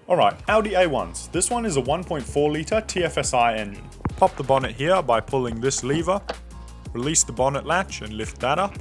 Alright, Audi A1s. This one is a 1.4 litre TFSI engine. Pop the bonnet here by pulling this lever, release the bonnet latch and lift that up.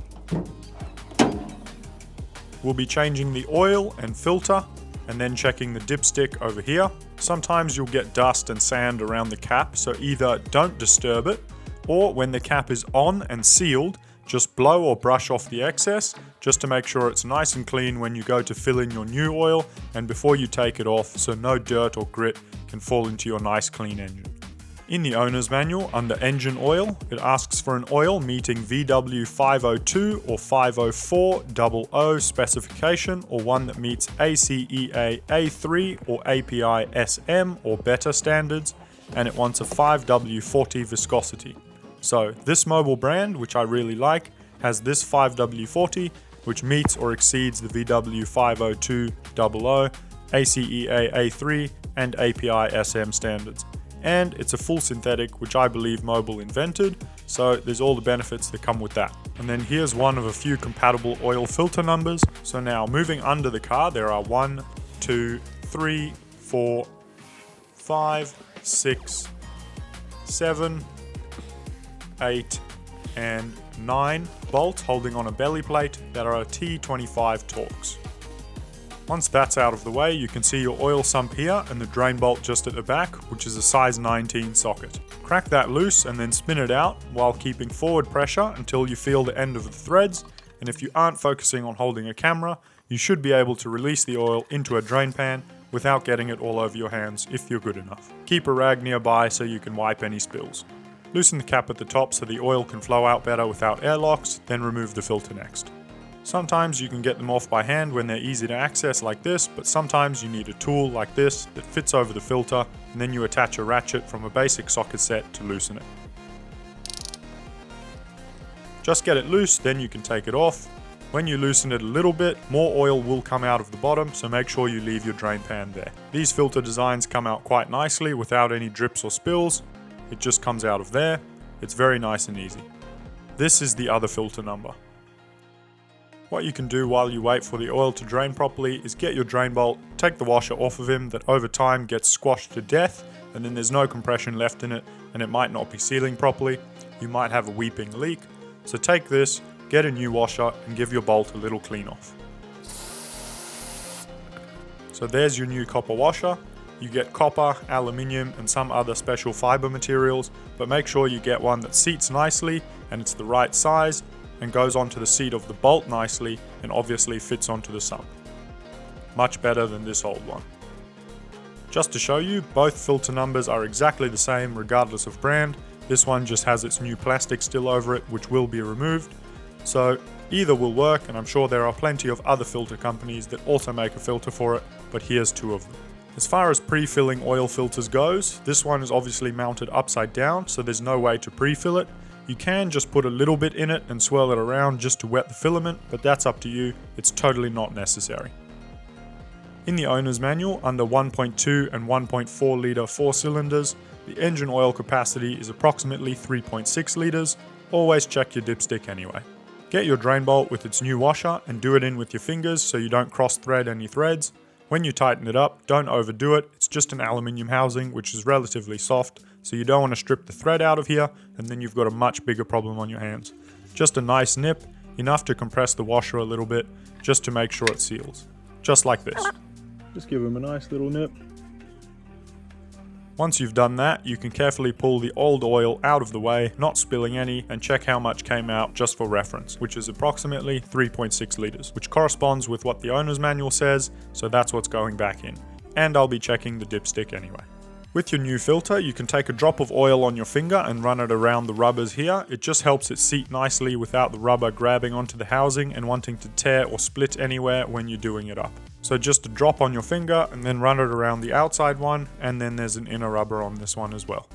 We'll be changing the oil and filter and then checking the dipstick over here. Sometimes you'll get dust and sand around the cap, so either don't disturb it, or when the cap is on and sealed, just blow or brush off the excess, just to make sure it's nice and clean when you go to fill in your new oil and before you take it off, so no dirt or grit can fall into your nice clean engine. In the owner's manual, under engine oil, it asks for an oil meeting VW 502 or 50400 specification, or one that meets ACEA A3 or API SM or better standards, and it wants a 5W40 viscosity. So this mobile brand, which I really like, has this 5W40, which meets or exceeds the VW 50200, ACEA A3 and API SM standards. And it's a full synthetic, which I believe Mobil invented, so there's all the benefits that come with that. And then here's one of a few compatible oil filter numbers. So now moving under the car, there are 1, 2, 3, 4, 5, 6, 7, 8, and 9 bolts holding on a belly plate that are T25 Torx. Once that's out of the way, you can see your oil sump here and the drain bolt just at the back, which is a size 19 socket. Crack that loose and then spin it out while keeping forward pressure until you feel the end of the threads, and if you aren't focusing on holding a camera, you should be able to release the oil into a drain pan without getting it all over your hands if you're good enough. Keep a rag nearby so you can wipe any spills. Loosen the cap at the top so the oil can flow out better without airlocks, then remove the filter next. Sometimes you can get them off by hand when they're easy to access like this, but sometimes you need a tool like this that fits over the filter, and then you attach a ratchet from a basic socket set to loosen it. Just get it loose, then you can take it off. When you loosen it a little bit, more oil will come out of the bottom, so make sure you leave your drain pan there. These filter designs come out quite nicely without any drips or spills. It just comes out of there. It's very nice and easy. This is the other filter number. What you can do while you wait for the oil to drain properly is get your drain bolt, take the washer off of him that over time gets squashed to death, and then there's no compression left in it and it might not be sealing properly. You might have a weeping leak. So take this, get a new washer and give your bolt a little clean off. So there's your new copper washer. You get copper, aluminium and some other special fiber materials, but make sure you get one that seats nicely and it's the right size and goes onto the seat of the bolt nicely and obviously fits onto the sump. Much better than this old one. Just to show you, both filter numbers are exactly the same regardless of brand. This one just has its new plastic still over it, which will be removed. So either will work, and I'm sure there are plenty of other filter companies that also make a filter for it, but here's two of them. As far as pre-filling oil filters goes, this one is obviously mounted upside down, so there's no way to pre-fill it. You can just put a little bit in it and swirl it around just to wet the filament, but that's up to you. It's totally not necessary. In the owner's manual, under 1.2 and 1.4 litre 4 cylinders, the engine oil capacity is approximately 3.6 litres. Always check your dipstick anyway. Get your drain bolt with its new washer and do it in with your fingers so you don't cross thread any threads. When you tighten it up, don't overdo it. It's just an aluminium housing which is relatively soft, so you don't want to strip the thread out of here and then you've got a much bigger problem on your hands. Just a nice nip, enough to compress the washer a little bit, just to make sure it seals. Just like this. Just give them a nice little nip. Once you've done that, you can carefully pull the old oil out of the way, not spilling any, and check how much came out just for reference, which is approximately 3.6 litres, which corresponds with what the owner's manual says, so that's what's going back in. And I'll be checking the dipstick anyway. With your new filter, you can take a drop of oil on your finger and run it around the rubbers here. It just helps it seat nicely without the rubber grabbing onto the housing and wanting to tear or split anywhere when you're doing it up. So just a drop on your finger and then run it around the outside one, and then there's an inner rubber on this one as well.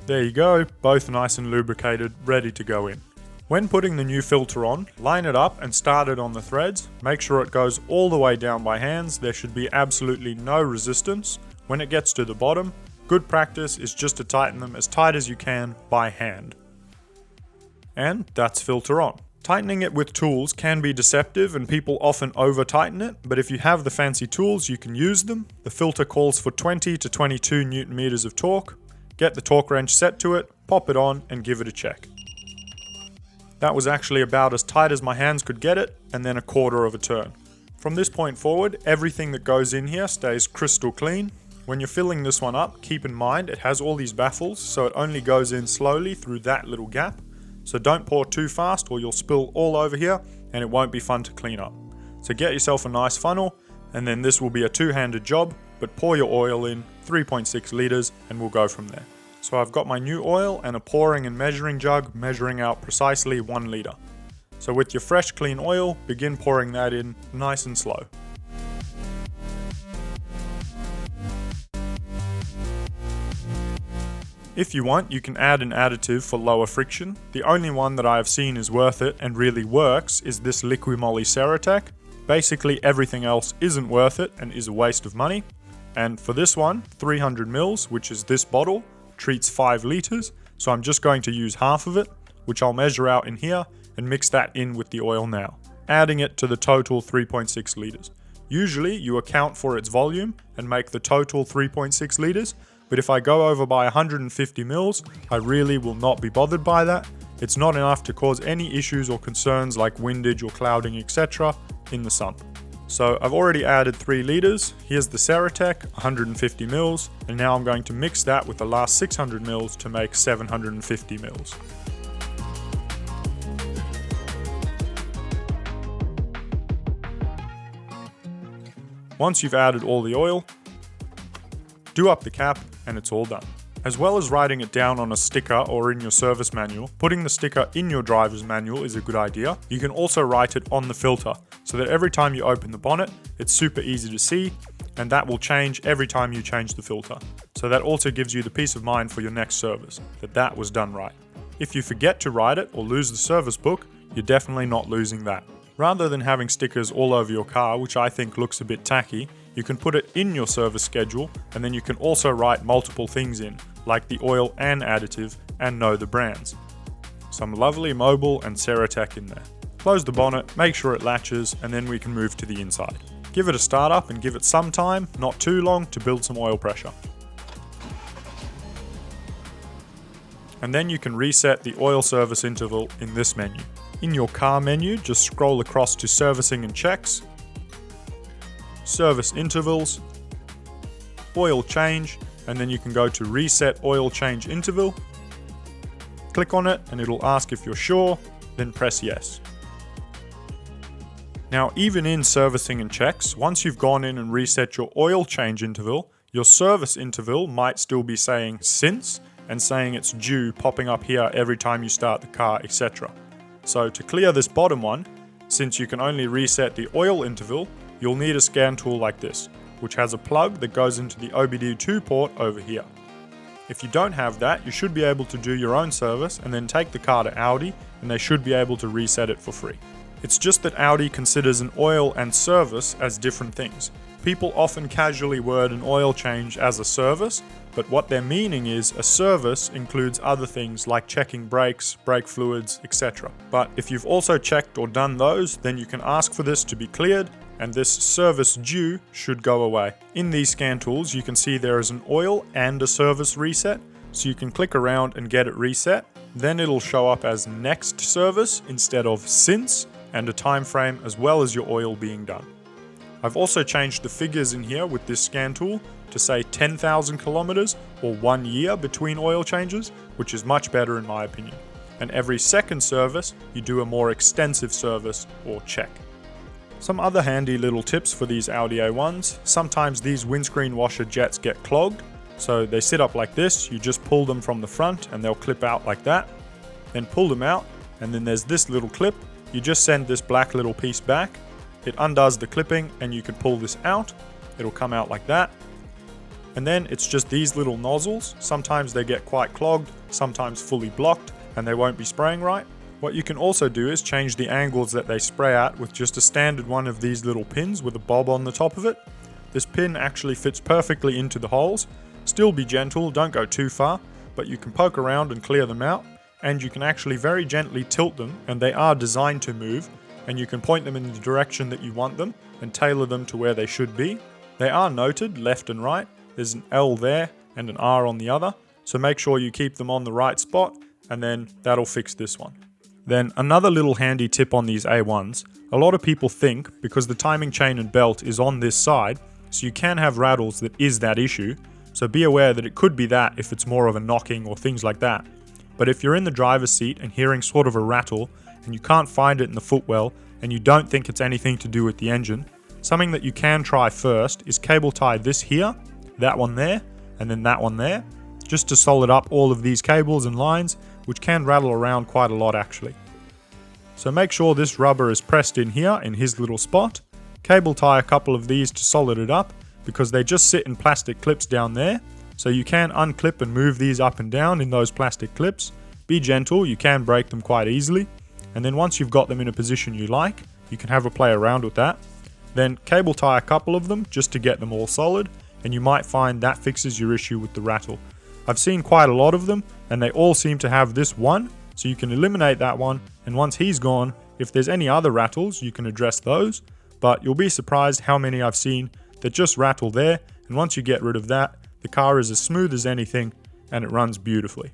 There you go, both nice and lubricated, ready to go in. When putting the new filter on, line it up and start it on the threads. Make sure it goes all the way down by hands. There should be absolutely no resistance. When it gets to the bottom, good practice is just to tighten them as tight as you can by hand. And that's filter on. Tightening it with tools can be deceptive and people often over tighten it, but if you have the fancy tools you can use them. The filter calls for 20 to 22 Newton meters of torque. Get the torque wrench set to it, pop it on and give it a check. That was actually about as tight as my hands could get it, and then a quarter of a turn. From this point forward, everything that goes in here stays crystal clean. When you're filling this one up, keep in mind it has all these baffles, so it only goes in slowly through that little gap. So don't pour too fast or you'll spill all over here and it won't be fun to clean up. So get yourself a nice funnel, and then this will be a two-handed job, but pour your oil in, 3.6 liters, and we'll go from there. So I've got my new oil and a pouring and measuring jug measuring out precisely 1 liter. So with your fresh clean oil, begin pouring that in nice and slow. If you want, you can add an additive for lower friction. The only one that I have seen is worth it and really works is this Liquimoly Ceratec. Basically everything else isn't worth it and is a waste of money. And for this one, 300 mils, which is this bottle, treats 5 liters. So I'm just going to use half of it, which I'll measure out in here and mix that in with the oil now, adding it to the total 3.6 liters. Usually you account for its volume and make the total 3.6 liters. But if I go over by 150 mils, I really will not be bothered by that. It's not enough to cause any issues or concerns like windage or clouding, etc. in the sump. So I've already added 3 liters. Here's the Ceratec, 150 mils, and now I'm going to mix that with the last 600 mils to make 750 mils. Once you've added all the oil, do up the cap and it's all done. As well as writing it down on a sticker or in your service manual, putting the sticker in your driver's manual is a good idea. You can also write it on the filter so that every time you open the bonnet, it's super easy to see, and that will change every time you change the filter. So that also gives you the peace of mind for your next service, that was done right. If you forget to write it or lose the service book, you're definitely not losing that. Rather than having stickers all over your car, which I think looks a bit tacky, you can put it in your service schedule, and then you can also write multiple things in, like the oil and additive, and know the brands. Some lovely Mobil and Ceratec in there. Close the bonnet, make sure it latches, and then we can move to the inside. Give it a start up and give it some time, not too long, to build some oil pressure. And then you can reset the oil service interval in this menu. In your car menu, just scroll across to servicing and checks, service intervals, oil change, and then you can go to reset oil change interval. Click on it and it'll ask if you're sure, then press yes. Now, even in servicing and checks, once you've gone in and reset your oil change interval, your service interval might still be saying since and saying it's due popping up here every time you start the car, etc. So to clear this bottom one, since you can only reset the oil interval, you'll need a scan tool like this, which has a plug that goes into the OBD2 port over here. If you don't have that, you should be able to do your own service and then take the car to Audi and they should be able to reset it for free. It's just that Audi considers an oil and service as different things. People often casually word an oil change as a service, but what they're meaning is a service includes other things like checking brakes, brake fluids, etc. But if you've also checked or done those, then you can ask for this to be cleared, and this service due should go away. In these scan tools, you can see there is an oil and a service reset, so you can click around and get it reset. Then it'll show up as next service instead of since, and a time frame as well as your oil being done. I've also changed the figures in here with this scan tool to say 10,000 kilometers or 1 year between oil changes, which is much better in my opinion. And every second service, you do a more extensive service or check. Some other handy little tips for these Audi A1s. Sometimes these windscreen washer jets get clogged, so they sit up like this. You just pull them from the front and they'll clip out like that. Then pull them out, and then there's this little clip. You just send this black little piece back. It undoes the clipping and you can pull this out. It'll come out like that. And then it's just these little nozzles. Sometimes they get quite clogged, sometimes fully blocked, and they won't be spraying right. What you can also do is change the angles that they spray at with just a standard one of these little pins with a bob on the top of it. This pin actually fits perfectly into the holes. Still be gentle, don't go too far, but you can poke around and clear them out. and you can actually very gently tilt them, and they are designed to move, and you can point them in the direction that you want them and tailor them to where they should be. They are noted left and right. There's an L there and an R on the other, so make sure you keep them on the right spot, and then that'll fix this one. Then another little handy tip on these A1s, a lot of people think because the timing chain and belt is on this side, so you can have rattles that is that issue, so be aware that it could be that if it's more of a knocking or things like that. But if you're in the driver's seat and hearing sort of a rattle and you can't find it in the footwell and you don't think it's anything to do with the engine, something that you can try first is cable tie this here, that one there, and then that one there, just to solid up all of these cables and lines, which can rattle around quite a lot actually. So make sure this rubber is pressed in here in his little spot. Cable tie a couple of these to solid it up because they just sit in plastic clips down there. So you can unclip and move these up and down in those plastic clips. Be gentle, you can break them quite easily. And then once you've got them in a position you like, you can have a play around with that. Then cable tie a couple of them just to get them all solid, and you might find that fixes your issue with the rattle. I've seen quite a lot of them, and they all seem to have this one, so you can eliminate that one, and once he's gone, if there's any other rattles, you can address those, but you'll be surprised how many I've seen that just rattle there, and once you get rid of that, the car is as smooth as anything, and it runs beautifully.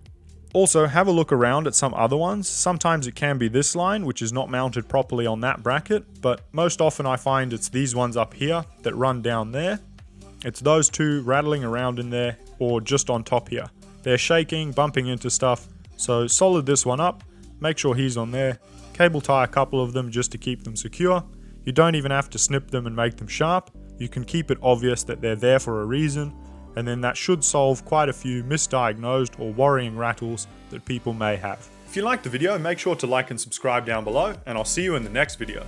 Also, have a look around at some other ones. Sometimes it can be this line, which is not mounted properly on that bracket, but most often I find it's these ones up here that run down there. It's those two rattling around in there, or just on top here. They're shaking, bumping into stuff, so solid this one up, make sure he's on there, cable tie a couple of them just to keep them secure. You don't even have to snip them and make them sharp, you can keep it obvious that they're there for a reason, and then that should solve quite a few misdiagnosed or worrying rattles that people may have. If you liked the video, make sure to like and subscribe down below, and I'll see you in the next video.